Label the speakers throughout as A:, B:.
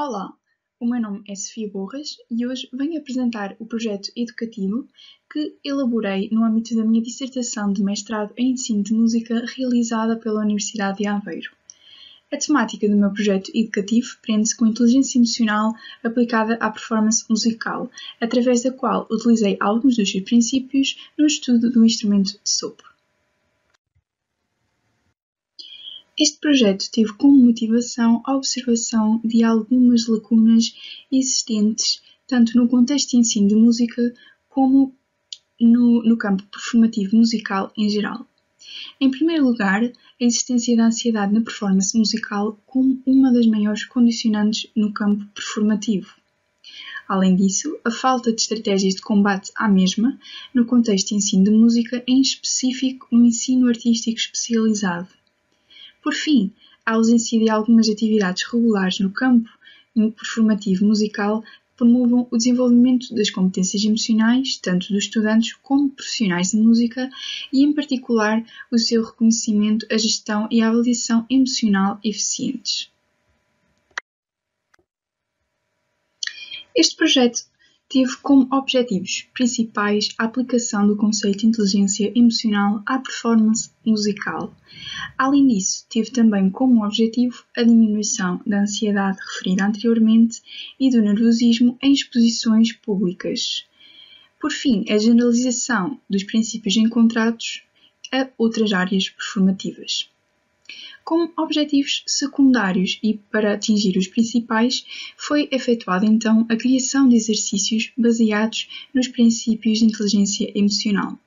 A: Olá, o meu nome é Sofia Borras e hoje venho apresentar o projeto educativo que elaborei no âmbito da minha dissertação de mestrado em ensino de música realizada pela Universidade de Aveiro. A temática do meu projeto educativo prende-se com a inteligência emocional aplicada à performance musical, através da qual utilizei alguns dos seus princípios no estudo do instrumento de sopro. Este projeto teve como motivação a observação de algumas lacunas existentes tanto no contexto de ensino de música como no campo performativo musical em geral. Em primeiro lugar, a existência da ansiedade na performance musical como uma das maiores condicionantes no campo performativo. Além disso, a falta de estratégias de combate à mesma no contexto de ensino de música, em específico no ensino artístico especializado. Por fim, a ausência de algumas atividades regulares no campo performativo musical que promovam o desenvolvimento das competências emocionais, tanto dos estudantes como profissionais de música, e, em particular, o seu reconhecimento, a gestão e a avaliação emocional eficientes. Este projeto teve como objetivos principais a aplicação do conceito de inteligência emocional à performance musical. Além disso, teve também como objetivo a diminuição da ansiedade referida anteriormente e do nervosismo em exposições públicas. Por fim, a generalização dos princípios encontrados a outras áreas performativas. Como objetivos secundários e para atingir os principais, foi efetuada então a criação de exercícios baseados nos princípios de inteligência emocional.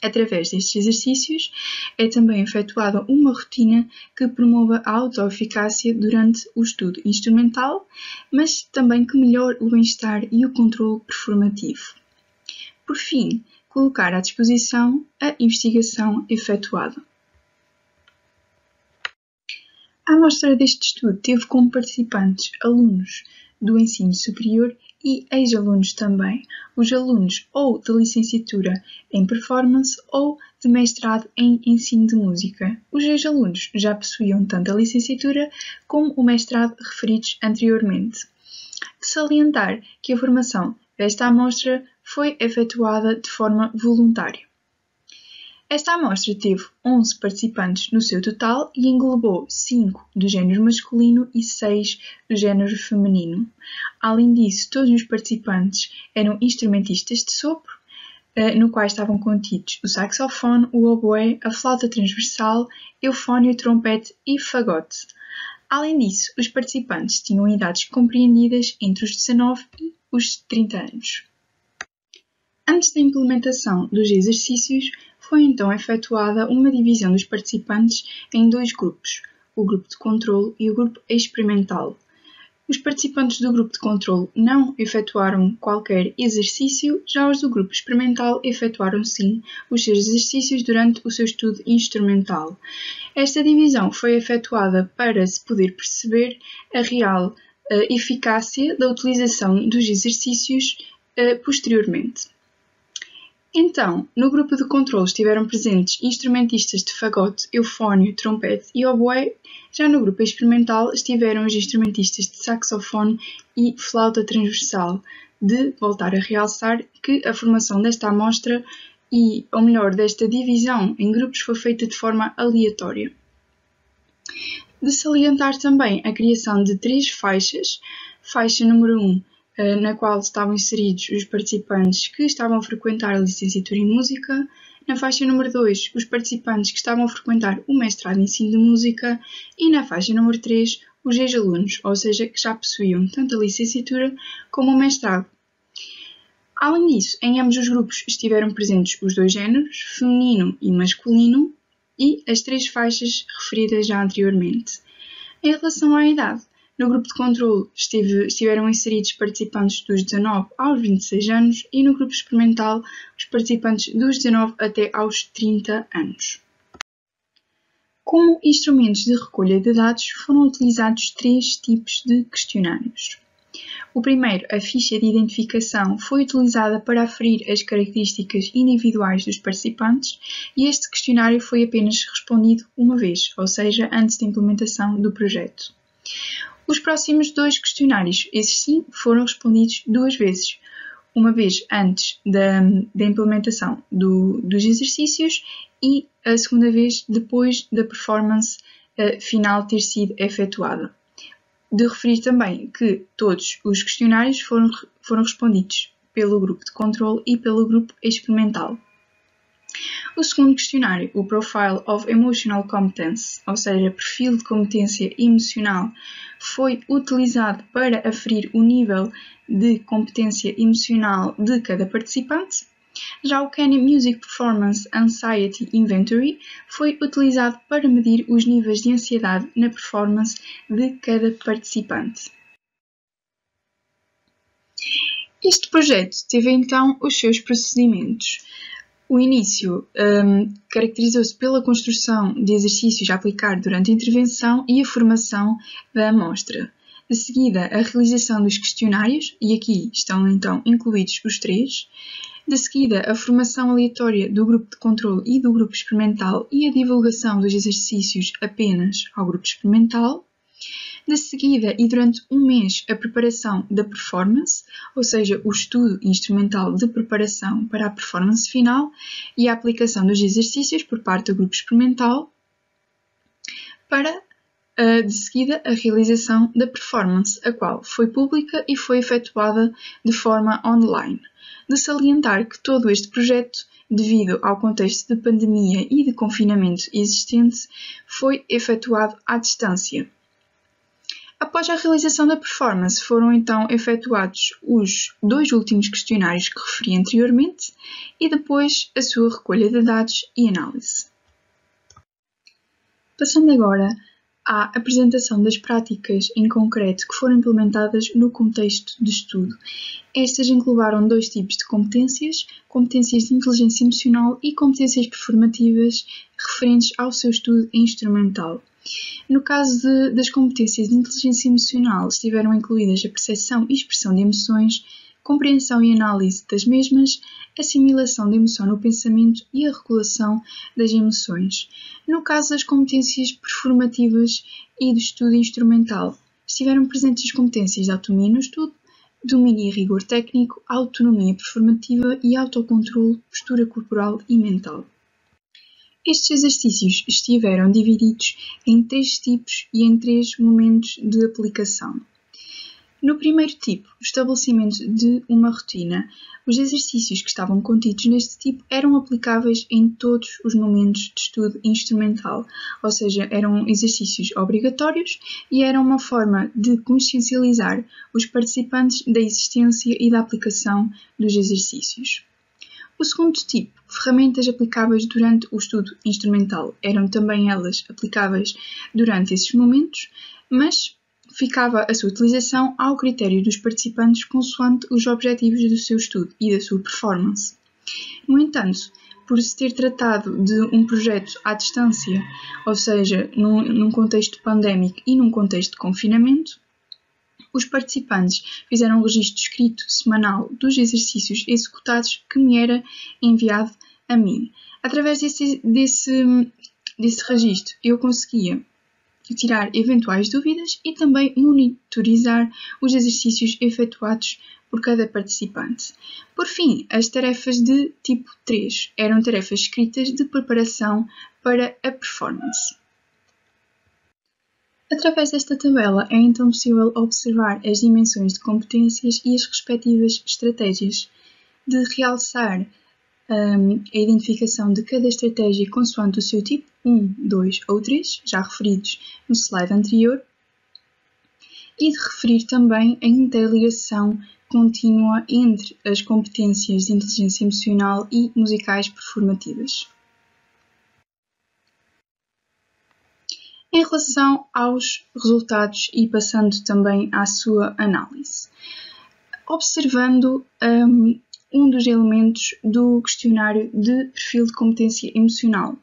A: Através destes exercícios, é também efetuada uma rotina que promova a autoeficácia durante o estudo instrumental, mas também que melhore o bem-estar e o controle performativo. Por fim, colocar à disposição a investigação efetuada. A amostra deste estudo teve como participantes alunos do ensino superior e ex-alunos também, os alunos ou de licenciatura em performance ou de mestrado em ensino de música. Os ex-alunos já possuíam tanto a licenciatura como o mestrado referidos anteriormente. De salientar que a formação desta amostra foi efetuada de forma voluntária. Esta amostra teve 11 participantes no seu total e englobou 5 do género masculino e 6 do género feminino. Além disso, todos os participantes eram instrumentistas de sopro, no qual estavam contidos o saxofone, o oboé, a flauta transversal, eufónio, trompete e fagote. Além disso, os participantes tinham idades compreendidas entre os 19 e os 30 anos. Antes da implementação dos exercícios, foi então efetuada uma divisão dos participantes em dois grupos, o grupo de controle e o grupo experimental. Os participantes do grupo de controle não efetuaram qualquer exercício, já os do grupo experimental efetuaram sim os seus exercícios durante o seu estudo instrumental. Esta divisão foi efetuada para se poder perceber a real eficácia da utilização dos exercícios posteriormente. Então, no grupo de controle estiveram presentes instrumentistas de fagote, eufónio, trompete e oboé. Já no grupo experimental estiveram os instrumentistas de saxofone e flauta transversal. De voltar a realçar que a formação desta amostra ou melhor, desta divisão em grupos foi feita de forma aleatória. De salientar também a criação de 3 faixas. Faixa número 1, na qual estavam inseridos os participantes que estavam a frequentar a licenciatura em música. Na faixa número 2, os participantes que estavam a frequentar o mestrado em ensino de música. E na faixa número 3, os ex-alunos, ou seja, que já possuíam tanto a licenciatura como o mestrado. Além disso, em ambos os grupos estiveram presentes os dois géneros, feminino e masculino, e as 3 faixas referidas já anteriormente. Em relação à idade, no grupo de controle estiveram inseridos participantes dos 19 aos 26 anos e no grupo experimental os participantes dos 19 até aos 30 anos. Como instrumentos de recolha de dados foram utilizados 3 tipos de questionários. O primeiro, a ficha de identificação, foi utilizada para aferir as características individuais dos participantes e este questionário foi apenas respondido uma vez, ou seja, antes da implementação do projeto. Os próximos 2 questionários, esses sim, foram respondidos 2 vezes. Uma vez antes da implementação dos exercícios e a segunda vez depois da performance final ter sido efetuada. De referir também que todos os questionários foram respondidos pelo grupo de controle e pelo grupo experimental. O segundo questionário, o Profile of Emotional Competence, ou seja, perfil de competência emocional, foi utilizado para aferir o nível de competência emocional de cada participante. Já o Kenny Music Performance Anxiety Inventory foi utilizado para medir os níveis de ansiedade na performance de cada participante. Este projeto teve então os seus procedimentos. O início caracterizou-se pela construção de exercícios a aplicar durante a intervenção e a formação da amostra. De seguida, a realização dos questionários, e aqui estão então incluídos os 3. De seguida, a formação aleatória do grupo de controle e do grupo experimental e a divulgação dos exercícios apenas ao grupo experimental. De seguida, e durante um mês, a preparação da performance, ou seja, o estudo instrumental de preparação para a performance final e a aplicação dos exercícios por parte do grupo experimental, para, de seguida, a realização da performance, a qual foi pública e foi efetuada de forma online. De salientar que todo este projeto, devido ao contexto de pandemia e de confinamento existente, foi efetuado à distância. Após a realização da performance, foram então efetuados os 2 últimos questionários que referi anteriormente e depois a sua recolha de dados e análise. Passando agora à apresentação das práticas em concreto que foram implementadas no contexto de estudo. Estas englobaram 2 tipos de competências de inteligência emocional e competências performativas referentes ao seu estudo instrumental. No caso das competências de inteligência emocional, estiveram incluídas a percepção e expressão de emoções, compreensão e análise das mesmas, assimilação da emoção no pensamento e a regulação das emoções. No caso das competências performativas e do estudo instrumental, estiveram presentes as competências de autonomia no estudo, domínio e rigor técnico, autonomia performativa e autocontrole, postura corporal e mental. Estes exercícios estiveram divididos em 3 tipos e em 3 momentos de aplicação. No primeiro tipo, o estabelecimento de uma rotina, os exercícios que estavam contidos neste tipo eram aplicáveis em todos os momentos de estudo instrumental, ou seja, eram exercícios obrigatórios e eram uma forma de consciencializar os participantes da existência e da aplicação dos exercícios. O segundo tipo, ferramentas aplicáveis durante o estudo instrumental, eram também elas aplicáveis durante esses momentos, mas ficava a sua utilização ao critério dos participantes consoante os objetivos do seu estudo e da sua performance. No entanto, por se ter tratado de um projeto à distância, ou seja, num contexto pandémico e num contexto de confinamento, os participantes fizeram um registro escrito semanal dos exercícios executados que me era enviado a mim. Através desse registro, eu conseguia tirar eventuais dúvidas e também monitorizar os exercícios efetuados por cada participante. Por fim, as tarefas de tipo 3 eram tarefas escritas de preparação para a performance. Através desta tabela é então possível observar as dimensões de competências e as respectivas estratégias, de realçar a identificação de cada estratégia consoante o seu tipo 1, 2 ou 3, já referidos no slide anterior, e de referir também a interligação contínua entre as competências de inteligência emocional e musicais performativas. Em relação aos resultados e passando também à sua análise, observando um dos elementos do questionário de perfil de competência emocional,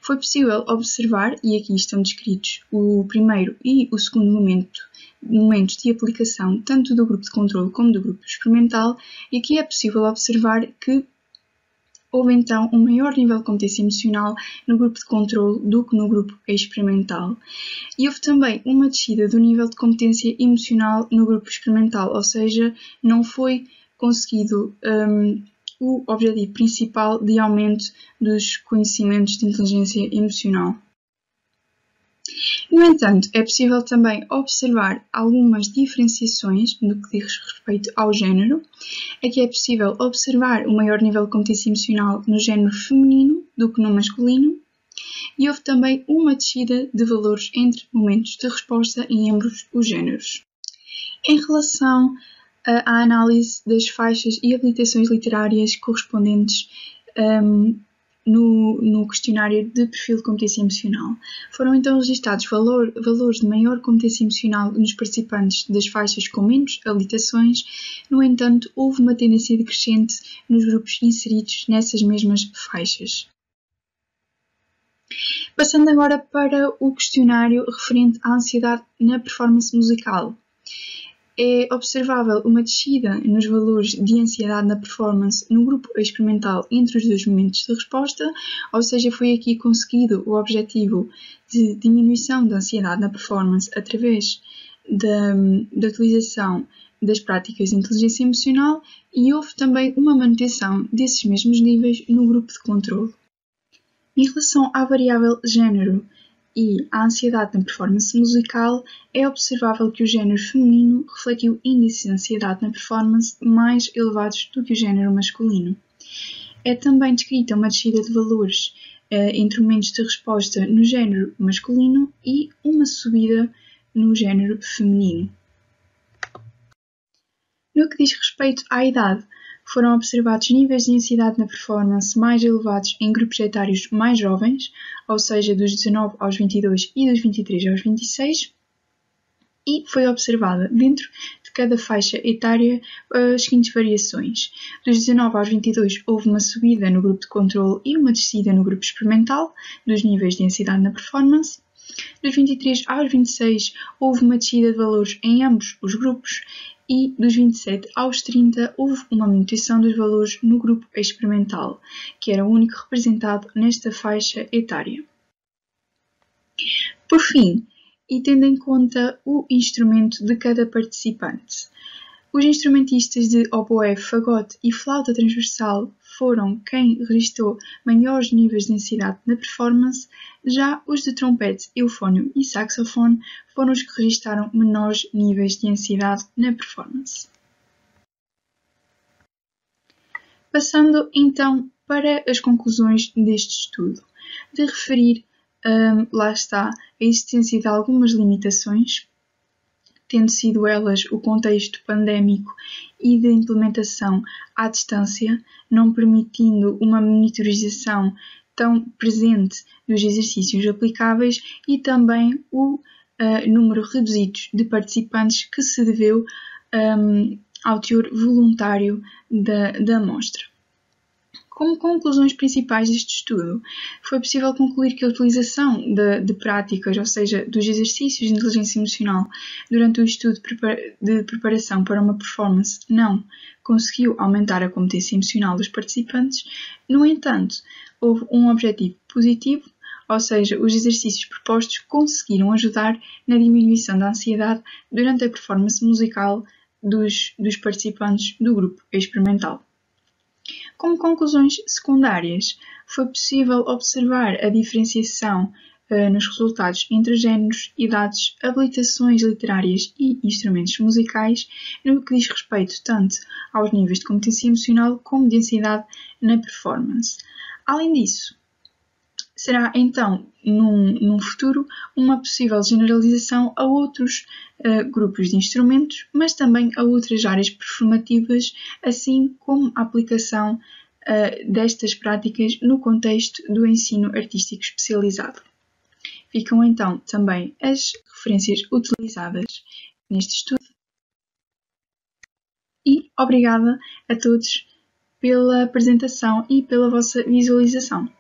A: foi possível observar, e aqui estão descritos o primeiro e o segundo momentos de aplicação tanto do grupo de controle como do grupo experimental, e aqui é possível observar que houve então um maior nível de competência emocional no grupo de controle do que no grupo experimental. E houve também uma descida do nível de competência emocional no grupo experimental, ou seja, não foi conseguido o objetivo principal de aumento dos conhecimentos de inteligência emocional. No entanto, é possível também observar algumas diferenciações no que diz respeito ao género. Aqui é possível observar um maior nível de competência emocional no género feminino do que no masculino, e houve também uma descida de valores entre momentos de resposta em ambos os géneros. Em relação à análise das faixas e habilitações literárias correspondentes no questionário de perfil de competência emocional, foram então registados valores de maior competência emocional nos participantes das faixas com menos habilitações. No entanto, houve uma tendência decrescente nos grupos inseridos nessas mesmas faixas. Passando agora para o questionário referente à ansiedade na performance musical. É observável uma descida nos valores de ansiedade na performance no grupo experimental entre os dois momentos de resposta, ou seja, foi aqui conseguido o objetivo de diminuição da ansiedade na performance através da utilização das práticas de inteligência emocional, e houve também uma manutenção desses mesmos níveis no grupo de controle. Em relação à variável género e à ansiedade na performance musical, é observável que o género feminino refletiu índices de ansiedade na performance mais elevados do que o género masculino. É também descrita uma descida de valores entre momentos de resposta no género masculino e uma subida no género feminino. No que diz respeito à idade, foram observados níveis de ansiedade na performance mais elevados em grupos etários mais jovens, ou seja, dos 19 aos 22 e dos 23 aos 26, e foi observada dentro de cada faixa etária as seguintes variações. Dos 19 aos 22 houve uma subida no grupo de controle e uma descida no grupo experimental dos níveis de ansiedade na performance. Dos 23 aos 26 houve uma descida de valores em ambos os grupos, e dos 27 aos 30 houve uma manutenção dos valores no grupo experimental, que era o único representado nesta faixa etária. Por fim, e tendo em conta o instrumento de cada participante, os instrumentistas de oboé, fagote e flauta transversal foram quem registrou maiores níveis de ansiedade na performance, já os de trompete, eufónio e saxofone foram os que registraram menores níveis de ansiedade na performance. Passando então para as conclusões deste estudo, de referir, lá está, a existência de algumas limitações, tendo sido elas o contexto pandémico e de implementação à distância, não permitindo uma monitorização tão presente dos exercícios aplicáveis, e também o número reduzido de participantes que se deveu ao teor voluntário da amostra. Como conclusões principais deste estudo, foi possível concluir que a utilização de práticas, ou seja, dos exercícios de inteligência emocional durante o estudo de preparação para uma performance não conseguiu aumentar a competência emocional dos participantes. No entanto, houve um objetivo positivo, ou seja, os exercícios propostos conseguiram ajudar na diminuição da ansiedade durante a performance musical dos participantes do grupo experimental. Como conclusões secundárias, foi possível observar a diferenciação nos resultados entre géneros, idades, habilitações literárias e instrumentos musicais, no que diz respeito tanto aos níveis de competência emocional como de ansiedade na performance. Além disso, será então, num futuro, uma possível generalização a outros grupos de instrumentos, mas também a outras áreas performativas, assim como a aplicação destas práticas no contexto do ensino artístico especializado. Ficam então também as referências utilizadas neste estudo. E obrigada a todos pela apresentação e pela vossa visualização.